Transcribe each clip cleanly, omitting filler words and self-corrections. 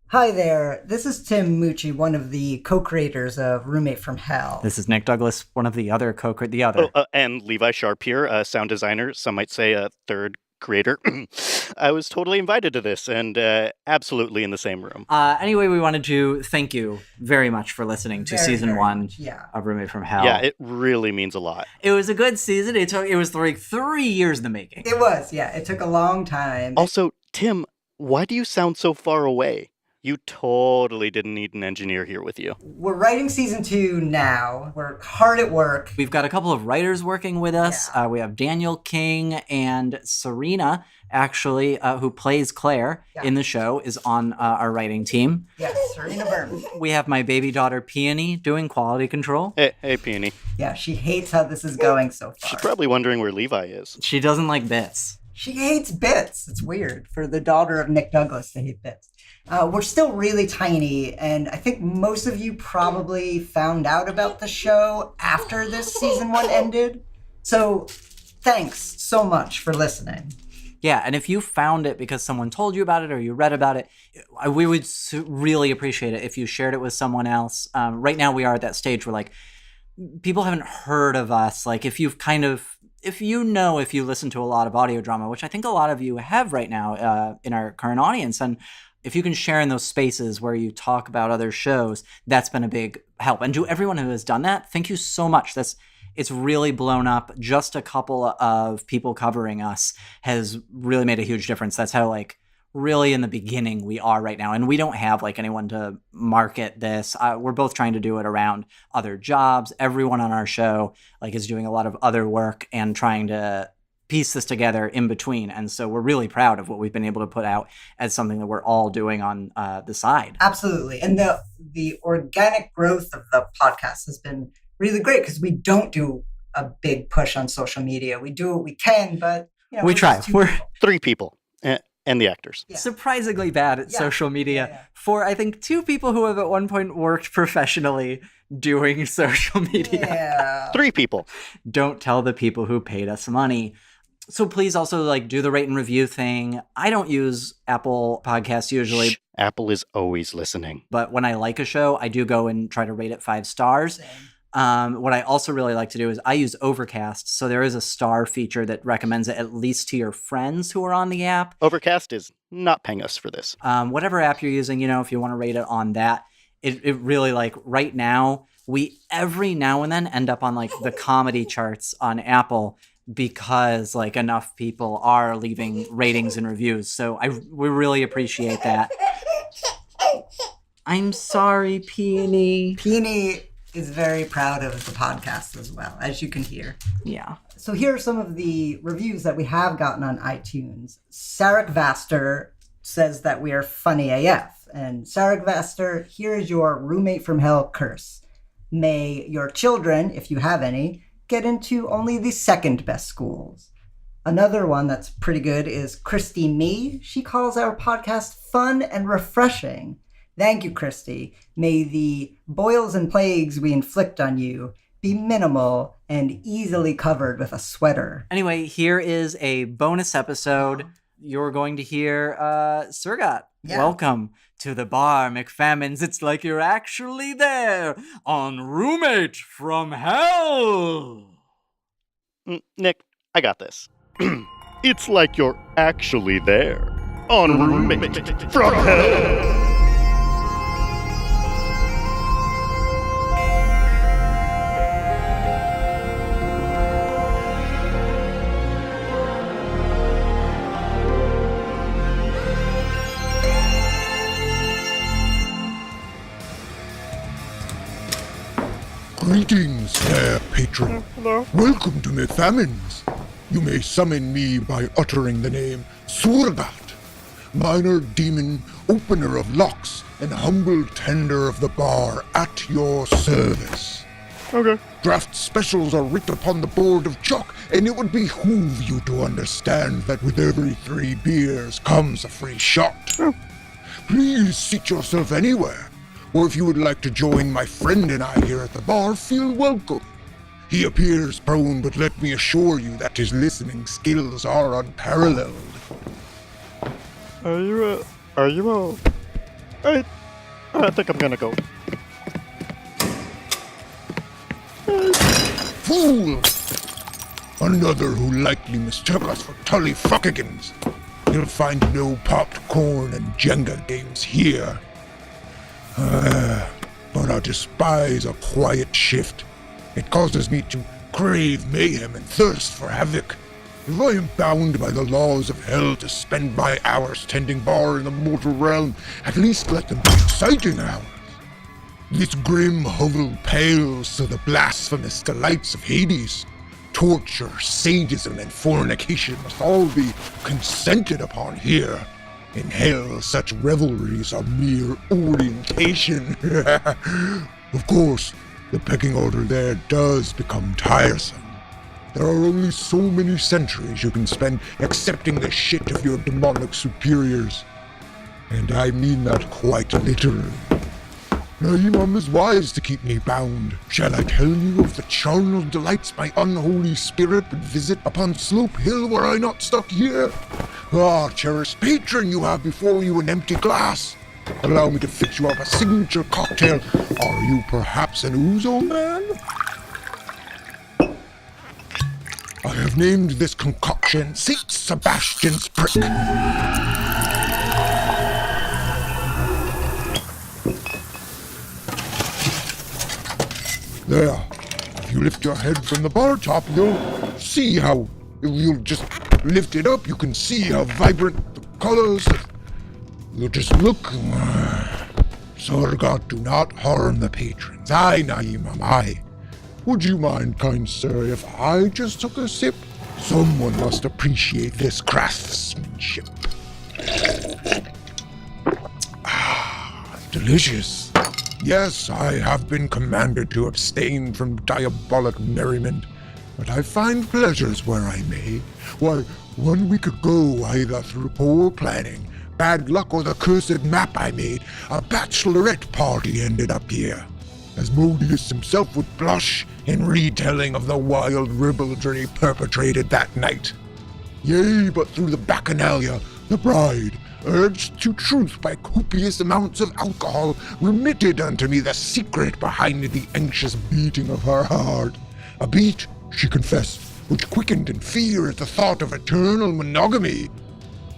Hi there, this is Tim Mucci, one of the co-creators of Roommate from Hell. This is Nick Douglas, one of the other co-creators. And Levi Sharpe here, a sound designer, some might say a third creator. I was totally invited to this and absolutely in the same room. Anyway, we wanted to thank you very much for listening to season one of Roommate from Hell. Yeah, it really means a lot. It was a good season. It was like 3 years in the making. It was, yeah. It took a long time. Also, Tim, why do you sound so far away? You totally didn't need an engineer here with you. We're writing season 2 now. We're hard at work. We've got a couple of writers working with us. Yeah. We have Daniel King and Serena, actually, who plays Claire in the show, is on our writing team. Yes, Serena Berman. We have my baby daughter, Peony, doing quality control. Hey, Peony. Yeah, she hates how this is going so far. She's probably wondering where Levi is. She doesn't like bits. She hates bits. It's weird for the daughter of Nick Douglas to hate bits. We're still really tiny, and I think most of you probably found out about the show after this season 1 ended. So thanks so much for listening. Yeah, and if you found it because someone told you about it or you read about it, we would really appreciate it if you shared it with someone else. Right now we are at that stage where, like, people haven't heard of us. Like, if you listen to a lot of audio drama, which I think a lot of you have right now in our current audience, and if you can share in those spaces where you talk about other shows, that's been a big help. And to everyone who has done that, thank you so much. It's really blown up. Just a couple of people covering us has really made a huge difference. That's how, like, really in the beginning we are right now. And we don't have, like, anyone to market this. We're both trying to do it around other jobs. Everyone on our show, like, is doing a lot of other work and trying to piece this together in between. And so we're really proud of what we've been able to put out as something that we're all doing on the side. Absolutely. And the organic growth of the podcast has been really great because we don't do a big push on social media. We do what we can, but we try. We're 3 people and the actors. Yeah. Surprisingly bad at social media for, I think, 2 people who have at one point worked professionally doing social media. Yeah. 3 people. Don't tell the people who paid us money. So please also, like, do the rate and review thing. I don't use Apple Podcasts usually. Shh. Apple is always listening. But when I like a show, I do go and try to rate it 5 stars. What I also really like to do is I use Overcast. So there is a star feature that recommends it at least to your friends who are on the app. Overcast is not paying us for this. Whatever app you're using, if you want to rate it on that, it really, like, right now, we every now and then end up on, like, the comedy charts on Apple because, like, enough people are leaving ratings and reviews. So we really appreciate that. I'm sorry, Peony. Peony is very proud of the podcast as well, as you can hear. Yeah. So here are some of the reviews that we have gotten on iTunes. Sarek Vaster says that we are funny AF. And Sarek Vaster, here is your Roommate from Hell curse. May your children, if you have any, get into only the second best schools. Another one that's pretty good is Christy Me. She calls our podcast fun and refreshing. Thank you, Christy. May the boils and plagues we inflict on you be minimal and easily covered with a sweater. Anyway, here is a bonus episode. You're going to hear Surgat. Yeah. Welcome to the bar, McFamins. It's like you're actually there on Roommate from Hell. Nick, I got this. It's like you're actually there on Roommate from Hell. Greetings, fair patron. Hello. Welcome to my famines. You may summon me by uttering the name Surgat, minor demon, opener of locks, and humble tender of the bar at your service. Okay. Draft specials are writ upon the board of chalk, and it would behoove you to understand that with every 3 beers comes a free shot. Oh. Please seat yourself anywhere. Or if you would like to join my friend and I here at the bar, feel welcome. He appears prone, but let me assure you that his listening skills are unparalleled. Are you I think I'm gonna go. Fool! Another who likely mistook us for Tully Fuckigans. You'll find no popped corn and Jenga games here. But I despise a quiet shift. It causes me to crave mayhem and thirst for havoc. If I am bound by the laws of hell to spend my hours tending bar in the mortal realm, at least let them be exciting hours. This grim hovel pales to the blasphemous delights of Hades. Torture, sadism, and fornication must all be consented upon here. In hell, such revelries are mere orientation. Of course, the pecking order there does become tiresome. There are only so many centuries you can spend accepting the shit of your demonic superiors. And I mean that quite literally. Naimam is wise to keep me bound. Shall I tell you of the charnel delights my unholy spirit would visit upon Slope Hill were I not stuck here? Ah, cherished patron, you have before you an empty glass. Allow me to fix you up a signature cocktail. Are you perhaps an ouzo man? I have named this concoction St. Sebastian's Prick. There. If you lift your head from the bar top, you'll see how... If you'll just lift it up, you can see how vibrant the colors... You just look... Surgat, do not harm the patrons. Aye, Naimam, aye. Would you mind, kind sir, if I just took a sip? Someone must appreciate this craftsmanship. Ah, delicious. Yes, I have been commanded to abstain from diabolic merriment, but I find pleasures where I may. Why, 1 week ago, either through poor planning, bad luck, or the cursed map I made, a bachelorette party ended up here. Asmodeus himself would blush in retelling of the wild ribaldry perpetrated that night. Yea, but through the bacchanalia, the bride, urged to truth by copious amounts of alcohol, remitted unto me the secret behind the anxious beating of her heart. A beat, she confessed, which quickened in fear at the thought of eternal monogamy.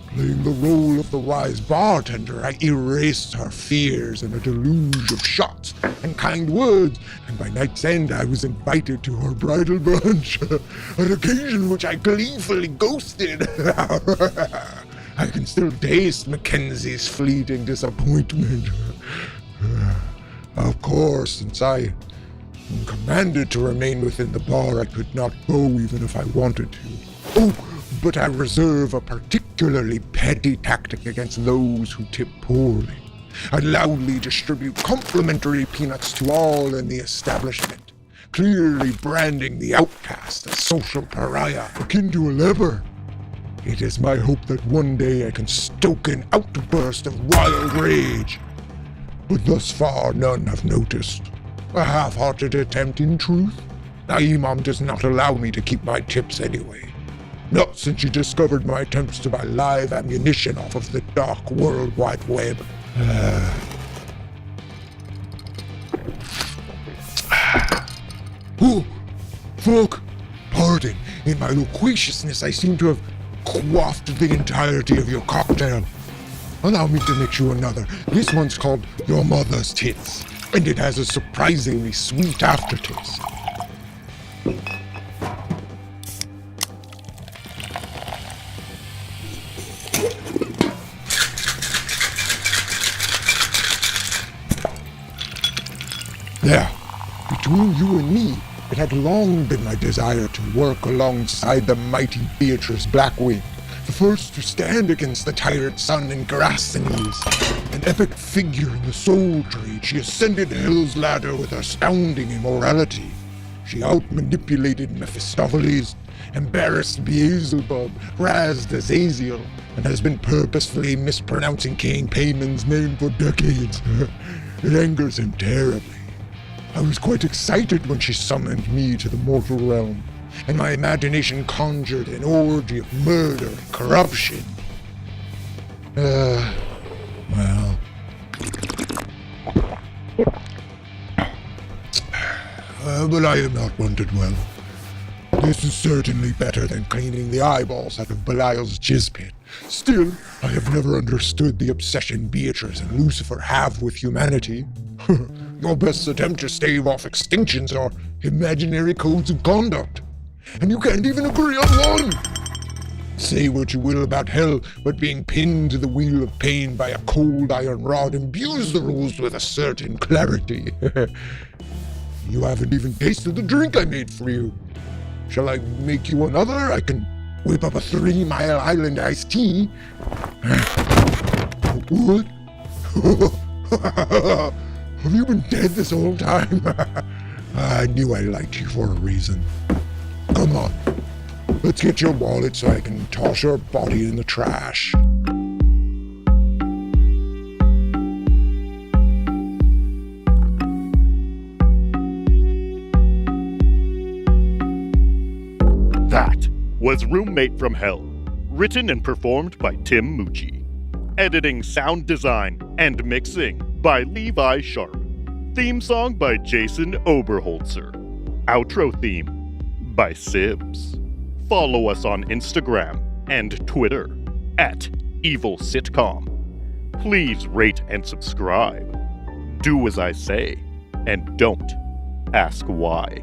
Playing the role of the wise bartender, I erased her fears in a deluge of shots and kind words, and by night's end I was invited to her bridal brunch, an occasion which I gleefully ghosted. I can still taste Mackenzie's fleeting disappointment. Of course, since I am commanded to remain within the bar, I could not go even if I wanted to. Oh, but I reserve a particularly petty tactic against those who tip poorly. I loudly distribute complimentary peanuts to all in the establishment, clearly branding the outcast a social pariah akin to a leper. It is my hope that one day I can stoke an outburst of wild rage. But thus far none have noticed. A half-hearted attempt in truth. Naimam does not allow me to keep my tips anyway. Not since she discovered my attempts to buy live ammunition off of the dark World Wide Web. Oh, fuck! Pardon, in my loquaciousness I seem to have quaffed the entirety of your cocktail. Allow me to mix you another. This one's called Your Mother's Tits, and it has a surprisingly sweet aftertaste. There, between you and me, it had long been my desire to work alongside the mighty Beatrice Blackwing, the first to stand against the tyrant sun in Grassenes. An epic figure in the soul trade, she ascended hell's ladder with astounding immorality. She out-manipulated Mephistopheles, embarrassed Beelzebub, razzed Azazel, and has been purposefully mispronouncing King Payman's name for decades. It angers him terribly. I was quite excited when she summoned me to the mortal realm, and my imagination conjured an orgy of murder and corruption. Well, but I am not one to dwell. This is certainly better than cleaning the eyeballs out of Belial's jizz pit. Still, I have never understood the obsession Beatrice and Lucifer have with humanity. Your best attempt to stave off extinctions are imaginary codes of conduct. And you can't even agree on one! Say what you will about hell, but being pinned to the wheel of pain by a cold iron rod imbues the rules with a certain clarity. You haven't even tasted the drink I made for you. Shall I make you another? I can whip up a 3 Mile Island iced tea. What? Have you been dead this whole time? I knew I liked you for a reason. Come on, let's get your wallet so I can toss your body in the trash. That was Roommate from Hell, written and performed by Tim Mucci. Editing, sound design, and mixing by Levi Sharpe. Theme song by Jason Oberholtzer. Outro theme by Sibs. Follow us on Instagram and Twitter @EvilSitcom. Please rate and subscribe. Do as I say, and don't ask why.